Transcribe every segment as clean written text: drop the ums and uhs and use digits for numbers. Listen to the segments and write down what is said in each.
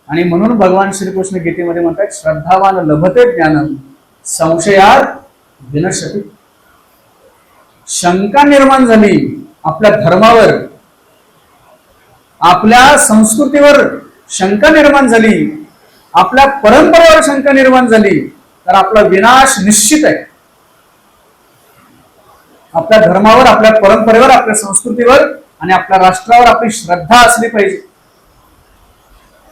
आणि म्हणून भगवान श्रीकृष्ण गीतेमध्ये म्हणतात, श्रद्धावान लभते ज्ञानम संशयात विनश्यति. शंका निर्माण झाली आपल्या धर्मावर, आपल्या संस्कृतीवर शंका निर्माण झाली, आपल्या परंपरेवर शंका निर्माण झाली, तर आपला विनाश निश्चित आहे. आपल्या धर्मावर, आपल्या परंपरेवर, आपल्या संस्कृतीवर आणि आपल्या राष्ट्रावर आपली श्रद्धा असली पाहिजे.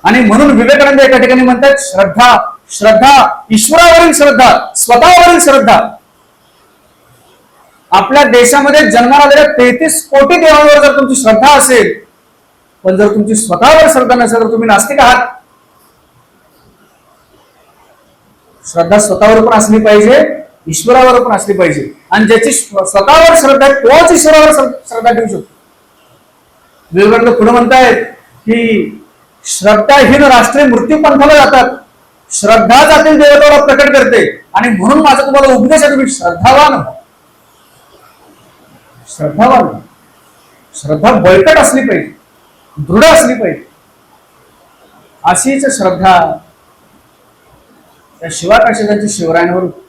आणि म्हणून विवेकानंद एका ठिकाणी म्हणतात, श्रद्धा, श्रद्धा, ईश्वरावरील श्रद्धा, स्वतःवरील श्रद्धा. आपल्या देशामध्ये जन्माला आलेल्या 33 कोटी देवांवर जर तुमची श्रद्धा असेल, पण जर तुमची स्वतःवर श्रद्धा नसेल तर तुम्ही नास्तिक आहात. श्रद्धा स्वतःवर पण असली पाहिजे, ईश्वरावर पण असली पाहिजे. आणि ज्याची स्वतःवर श्रद्धा आहे तोच ईश्वरावर श्रद्धा ठेवू शकतो. विवेकानंद पुढे म्हणतायत की श्रद्धाहीन राष्ट्रीय मृत्यू पंथाला जातात, श्रद्धा जातील देवताला प्रकट करते. आणि म्हणून माझा तुम्हाला उपदेश आहे, तुम्ही श्रद्धावान व्हा. श्रद्धावान, श्रद्धा बळकट असली पाहिजे, दृढ असली पाहिजे. अशीच श्रद्धा त्या शिवाकाशीदांची शिवरायांवर होती,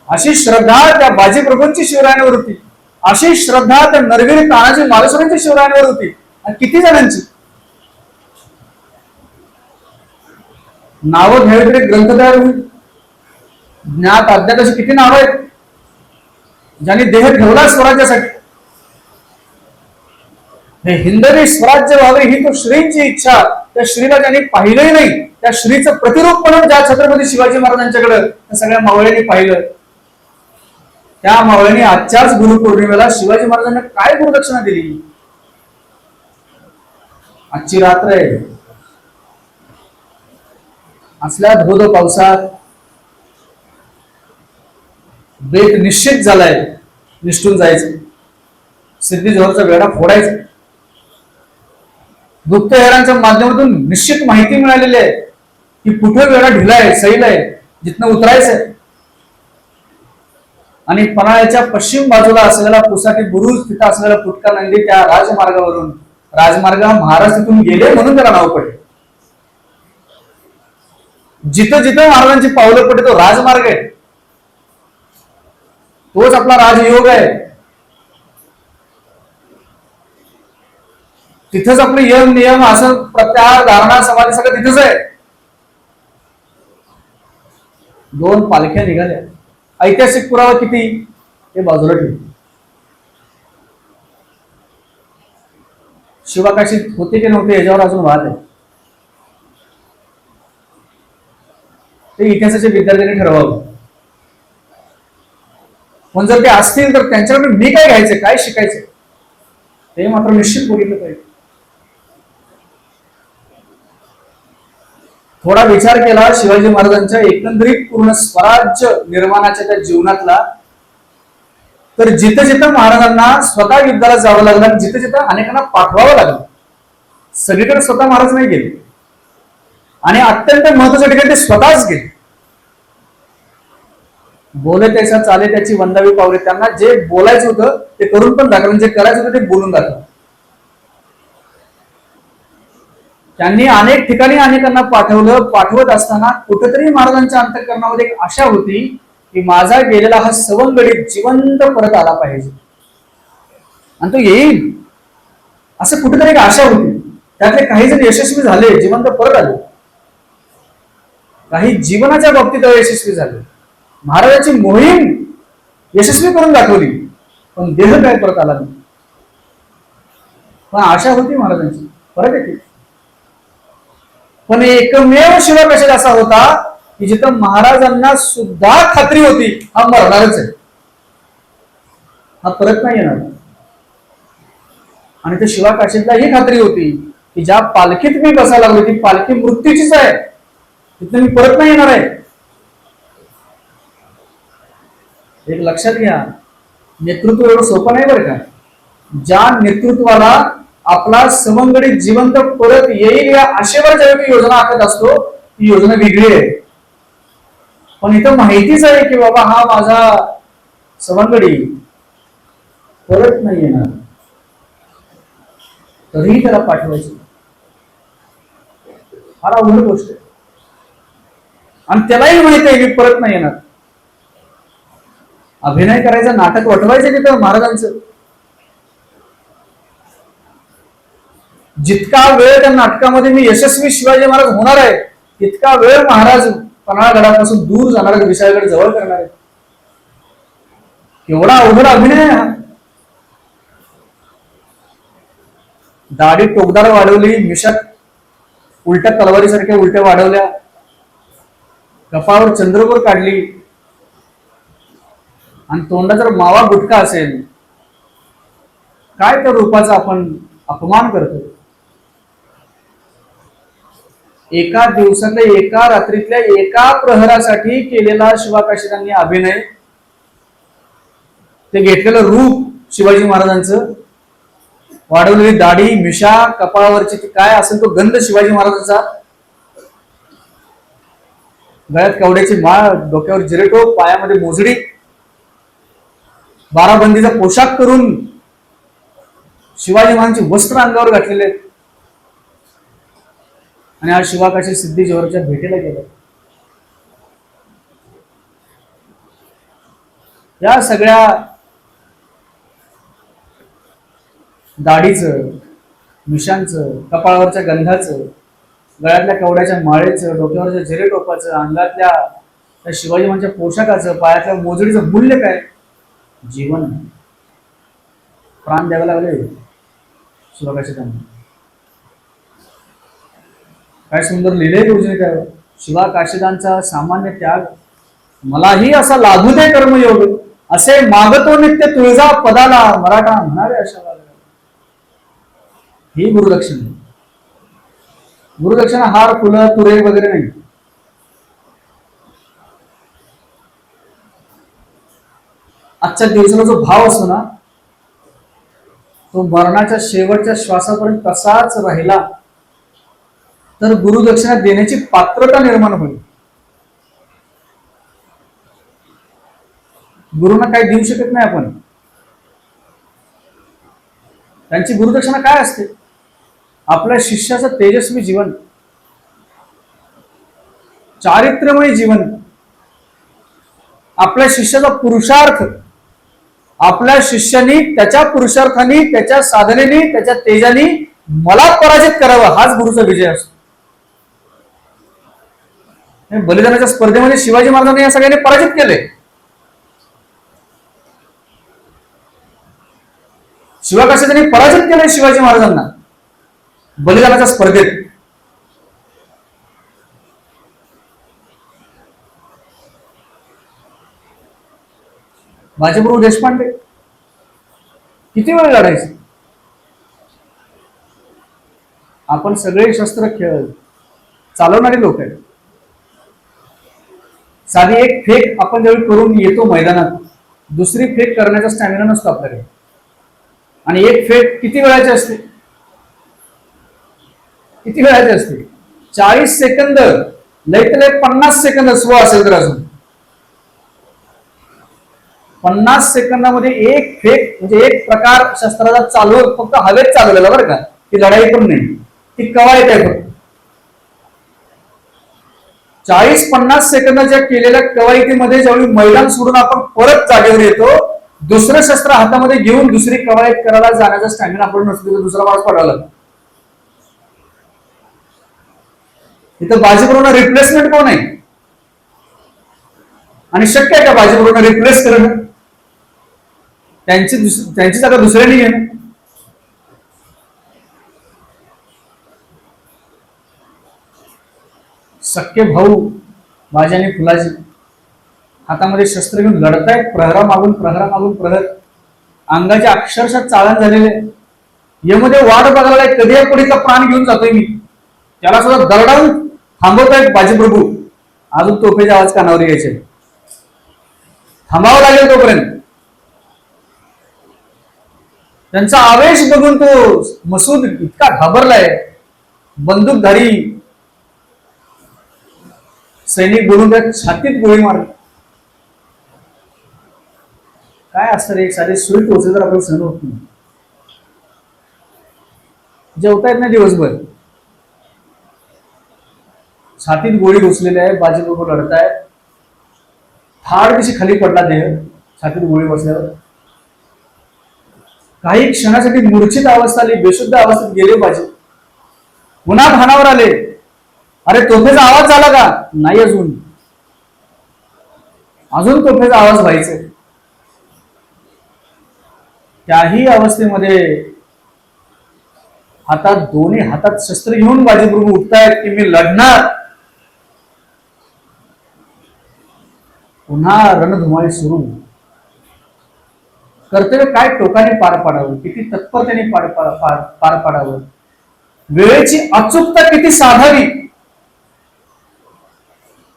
अशी श्रद्धा त्या बाजी प्रभूंची शिवरायांवर होती, अशी श्रद्धा त्या नरवीर तानाजी मालुसरेंची शिवरायांवर होती. आणि किती जणांची नावं घ्यावी तरी ग्रंथ तयार होईल. ज्ञात अज्ञात अशी किती नावं आहेत ज्यांनी देह ठेवला स्वराज्यासाठी. हे हिंदवी स्वराज्य व्हावे ही तो श्रींची इच्छा. त्या श्रीला ज्यांनी पाहिलंही नाही, त्या श्रीचं प्रतिरूप म्हणून ज्या छत्रपती शिवाजी महाराजांच्याकडे त्या सगळ्या मावळ्यांनी पाहिलं, त्या मावळ्यांनी आजच्याच गुरुपौर्णिमेला शिवाजी महाराजांना काय गुरुदक्षिणा दिली. आजची रात्र आहे, असल्या धोध पावसात बेत निश्चित झालाय, निष्ठून जायचं, सिद्धी जोहरचा वेढा फोडायचा. गुप्तहेरांच्या माध्यमातून निश्चित माहिती मिळालेली आहे की कुठे वेढा ढिलाय, सैल आहे, जिथनं उतरायचंय. आणि पन्हाळ्याच्या पश्चिम बाजूला असलेला पुसाटी बुरुज, तिथं असलेला फुटका नंदी, त्या राजमार्गावरून, राजमार्ग महाराष्ट्रातून गेले म्हणून त्याला नाव पडले. जिथं जिथं महाराजांची पावलं पडते तो राजमार्ग आहे, तोच आपला राजयोग आहे. तिथंच आपले यम नियम, असं प्रत्याहार, धारणा, समाधी सगळं तिथंच आहे. 2 पालख्या निघाल्या. ऐतिहासिक पुरावा किती हे बाजूला ठेवू. शिवाकाशीत होते की नव्हते याच्यावर अजून वाद आहे, ते इतिहासाच्या विद्यार्थ्यांनी ठरवावं. पण जर ते असतील तर त्यांच्याकडे मी काय घ्यायचं, काय शिकायचं ते मात्र निश्चित बघितलं पाहिजे. थोडा विचार केला शिवाजी महाराजांच्या एकंदरीत पूर्ण स्वराज्य निर्माणाच्या त्या जीवनातला, तर जिथं जिथं महाराजांना स्वतः युद्धाला जावं लागलं, जिथं जिथं अनेकांना पाठवावं लागलं, सगळीकडे स्वतः महाराज नाही गेले. आणि अत्यंत महत्वाच्या ठिकाणी ते स्वतःच गेले. बोले त्याच्या चाले त्याची वंदावी पावले. त्यांना जे बोलायचं होतं ते करून पण दाखवलं, जे करायचं होतं ते बोलून दाखवलं. त्यांनी अनेक ठिकाणी अनेकांना पाठवलं. पाठवत असताना कुठेतरी महाराजांच्या अंतःकरणामध्ये एक आशा होती की माझा गेलेला हा सवंगडी जिवंत परत आला पाहिजे आणि तो येईल, असं कुठेतरी एक आशा होती. त्यातले काही जण यशस्वी झाले, जिवंत परत आले, काही जीवनाच्या बाबतीत अयशस्वी झाले. महाराजांची मोहीम यशस्वी करून दाखवली, पण देह काय परत आला नाही. पण आशा होती महाराजांची परत येते. पण एकमेव शिवाकाशीत असा होता की जिथं महाराजांना सुद्धा खात्री होती हा मरणारच आहे, हा परत नाही येणार. आणि त्या शिवाकाशीतला ही खात्री होती की ज्या पालखीत मी बसायला लागलो ती पालखी मृत्यूचीच आहे, तिथं मी परत नाही येणार आहे. एक लक्षात घ्या, नेतृत्व एवढं सोपं नाही बरं का. ज्या नेतृत्वाला आपला सवंगडी जिवंत परत येईल या आशेवर ज्यावेळी योजना आखत असतो ती योजना वेगळी आहे. पण इथं माहितीच आहे की बाबा हा माझा सवंगडी परत नाही येणार, तरीही त्याला पाठवायचं. फार अवघड गोष्ट आहे. आणि त्यालाही माहिती आहे मी परत नाही येणार. अभिनय करायचं, नाटक वठवायचं तिथं महाराजांचं. जितका वेळ त्या नाटकामध्ये मी यशस्वी शिवाजी महाराज होणार आहे तितका वेळ महाराज पन्हाळगडापासून दूर जाणार आहेत, विशाळगड जवळ करणार आहेत. एवढा अवघड अभिनय आहे हा. दाढी टोकदार वाढवली, मिशा उलट्या तलवारीसारख्या उलट्या वाढवल्या, कपाळावर चंद्रकोर काढली, आणि तोंडात जर मावा गुटखा असेल, काय त्या रूपाचा आपण अपमान करतो. एका दिवसातल्या, एका रात्रीतल्या, एका प्रहरासाठी केलेला शिवाकाशीदांनी अभिनय, ते घेतलेलं रूप शिवाजी महाराजांचं, वाढवलेली दाढी, मिशा, कपाळावरची काय असेल तो गंध शिवाजी महाराजांचा, गळ्यात कवड्याची माळ, डोक्यावर जिरेटोप, पायामध्ये मोजडी, बाराबंदीचा पोशाख करून शिवाजी महाराजांची वस्त्र अंगावर घातलेले आहेत. आणि आज शिवाकाशी सिद्धी जोहरच्या भेटीला गेले. या सगळ्या दाढीचं, मिशांचं, कपाळावरच्या गंधाचं, गळ्यातल्या कवड्याच्या माळेचं, डोक्यावरच्या जिरेटोपाचं, अंगातल्या त्या शिवाजी महाराजांच्या पोशाखाचं, पायातल्या मोजडीचं मूल्य काय? जीवन. प्राण द्यावे लागले शिवाकाशीदांना. काय सुंदर लिहिले गुरुजीने त्यावर. शिवाकाशीदांचा सामान्य त्याग, मलाही असा लाभू दे कर्मयोग, असे मागतो नित्य तुळजा पदाला, मराठा म्हणारे अशा वाला. ही गुरुदक्षिणा. गुरुदक्षिणा हार, फुलं, तुरे वगैरे नाही. आजच्या दिवसाला जो भाव असतो ना, तो मरणाच्या शेवटच्या श्वासापर्यंत तसाच राहिला तर गुरुदक्षिणा देण्याची पात्रता निर्माण होईल. गुरुंना काही देऊ शकत नाही आपण. त्यांची गुरुदक्षिणा काय असते? आपल्या शिष्याचं तेजस्वी जीवन, चारित्र्यमय जीवन, आपल्या शिष्याचा पुरुषार्थ, आपल्या शिष्यानी त्याच्या पुरुषार्थाने, त्याच्या साधनेने, त्याच्या तेजाने मला पराजित करावं, हाच गुरुचा विजय असतो. बलिदानाच्या स्पर्धेमध्ये शिवाजी महाराजांनी या सगळ्यांनी पराजित केले. शिवाकाशीदांनी पराजित केले शिवाजी महाराजांना बलिदानाच्या स्पर्धेत. बाजीप्रभू देशपांडे किती वेळ लढायचे? आपण सगळे शस्त्र खेळ चालवणारे लोक आहेत. साधी एक फेक आपण ज्यावेळी करून येतो मैदानात, दुसरी फेक करण्याचा स्टॅमिना नसतो आपल्याकडे. आणि एक फेक किती वेळाची असते? किती वेळाची असते? 40 सेकंद, लय तर लय 50 सेकंद स्व असेल तर अजून 50 सेकंदामध्ये एक फेक, म्हणजे एक प्रकार शस्त्राचा चालू, फक्त हवेत चालवलेला बरं का, ती लढाई पण नाही, ती कवायत आहे फक्त. 40-50 सेकंदाच्या केलेल्या कवायतीमध्ये ज्यावेळी मैदान सोडून आपण परत जागेवर येतो, दुसरं शस्त्र हातामध्ये घेऊन दुसरी कवायत करायला जाण्याचा स्टॅमिना आपण नसतो, तर दुसरा माणूस पडायला लागतो. इथं बाजीप्रभूंना रिप्लेसमेंट कोण आहे? आणि शक्य आहे का बाजीप्रभूंना रिप्लेस करणं? त्यांची जागा दुसऱ्याने घेणं? सख्खे भाऊ बाजी आणि फुलाजी हातामध्ये शस्त्र घेऊन लढतायत, प्रहरा मागून प्रहर, अंगाचे अक्षरशः चाळण झालेले. यामध्ये वाट बघायला कधी या पुढीचा प्राण घेऊन जातोय मी, त्याला सुद्धा दरडावून थांबवतायत बाजीप्रभू. अजून तोफेचे आवाज कानावर यायचे, थांबावं लागेल तोपर्यंत. त्यांचा आवेश बघून तो मसूद इतका घाबरलाय. बंदूकधारी सैनिक बोलून त्या छातीत गोळी मारली. काय असतं रे, एक साधे सुई टोचे तर आपल्याला सहन होत नाही. जेवता येत नाही दिवसभर, छातीत गोळी घुसलेली आहे, बाजीप्रभू लढताय, थाड दिशी खाली पडला देह, छातीत गोळी बसल्यावर काही क्षणासाठी मूर्छित अवस्था आली, बेशुद्ध अवस्थेत गेले बाजी. पुन्हा भानावर आले. अरे तोफेचा आवाज झाला का? नाही, अजून तोफेचा आवाज व्हायचा. त्याही अवस्थेमध्ये दोन्ही हातात शस्त्र घेऊन बाजीप्रभू उठतायत की मी लढणार. पुन्हा रणधुमाळी सुरू. कर्तव्य काय टोकाने पार पाडावं, किती तत्परतेने पार पाडावं, वेळेची अचूकता किती साधावी.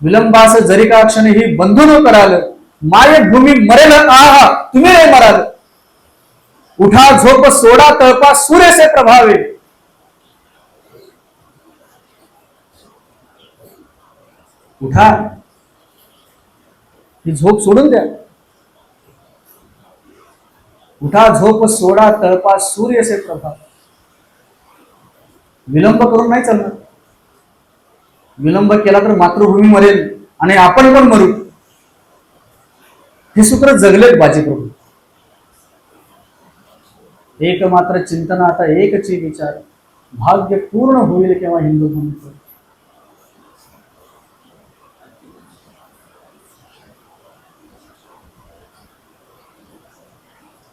विलंबास जरी का क्षण ही बंधू न कराल, माय भूमी मरेल आहा तुम्ही रे मराल. उठा झोप सोडा तळपा सूर्यसे प्रभावे. उठा, ही झोप सोडून द्या. उठा झोप सोडा तळपा सूर्यसे प्रभाव. विलंब करून नाही चालणार. विलंब केला तर मातृभूमी मरेल आणि आपण पण मरू. हे सूत्र जगलेत बाजीप्रभू. एक मात्र चिंतन आता एकची विचार, भाग्य पूर्ण होईल केव्हा हिंदू भूमीवर.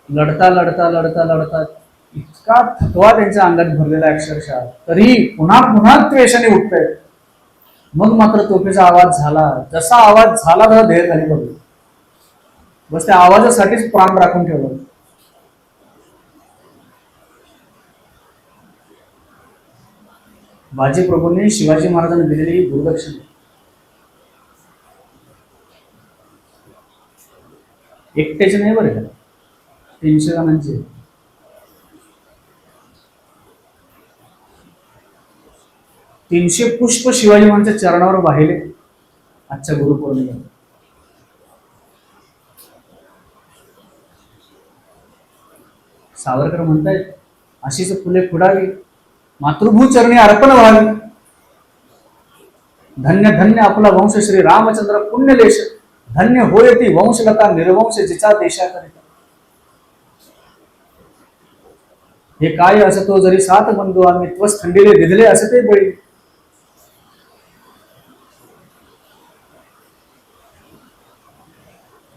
लढता लढता लढता लढता इतका थकवा त्यांच्या अंगात भरलेला अक्षरशः, तरी पुन्हा पुन्हा त्वेषाने उठतंय. मग मात्र तोफेचा आवाज झाला. जसा आवाज झाला तसा ध्येय खाली पडलं. बस त्या आवाजासाठीच प्राण राखून ठेवलं. बाजीप्रभूंनी शिवाजी महाराजांना दिलेली गुरुदक्षिणा एकट्याचे नाही बरं का, 300 जणांचे. तीनशे पुष्प शिवाजी महाराजांच्या चरणावर वाहिले आजच्या गुरुपौर्णिमेला. सावरकर म्हणतायत, अशीच फुले फुडावी, मातृभू चरणी अर्पण व्हावी. धन्य धन्य आपला वंश श्री रामचंद्र पुण्यलेश, धन्य होय ती वंशलता निर्वंश जिचा देशाकरिता. हे काय असतो जरी सात बंधू आम्ही त्वस थंडीले दिधले असते बळी.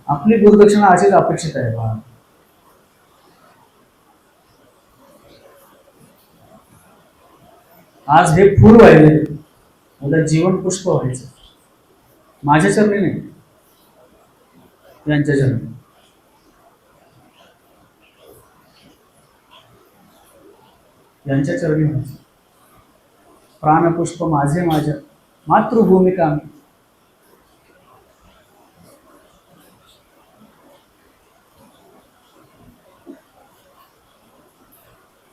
आपली गुरुदक्षिणा अशीच अपेक्षित आहे पहा. आज हे फूल वाहिले, उद्या जीवन पुष्प व्हायचं. माझ्या चरणी नाही, यांच्या चरणी. यांच्या चरणी व्हायचं. प्राणपुष्प माझे माझ्या मातृभूमिका आम्ही.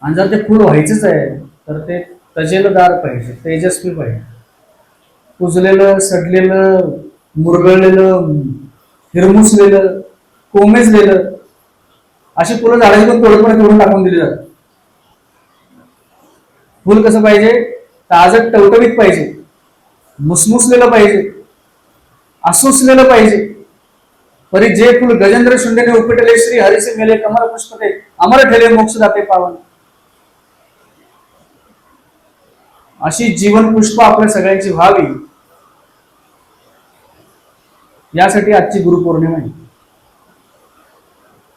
आणि जर ते फूल व्हायचंच आहे तर ते तजेलदार पाहिजे, तेजस्वी पाहिजे. कुजलेलं, सडलेलं, मुरगळलेलं, हिरमुसलेलं, कोमेजलेलं अशी फुलं झाडाची पण तोडपणे तोडून टाकून दिली जातात. फुल कसं पाहिजे? ताजं टवटवीत पाहिजे, मुसमुसलेलं पाहिजे, आसुसलेलं पाहिजे. परी जे फुल गजेंद्र शुंडेने उपटले, श्री हरिसे मेले कमर पुष्पते, अमर ठेले मोक्षदाते पावन. अशी जीवन पुष्प आपल्या सगळ्यांची व्हावी, यासाठी आजची गुरुपौर्णिमा आहे.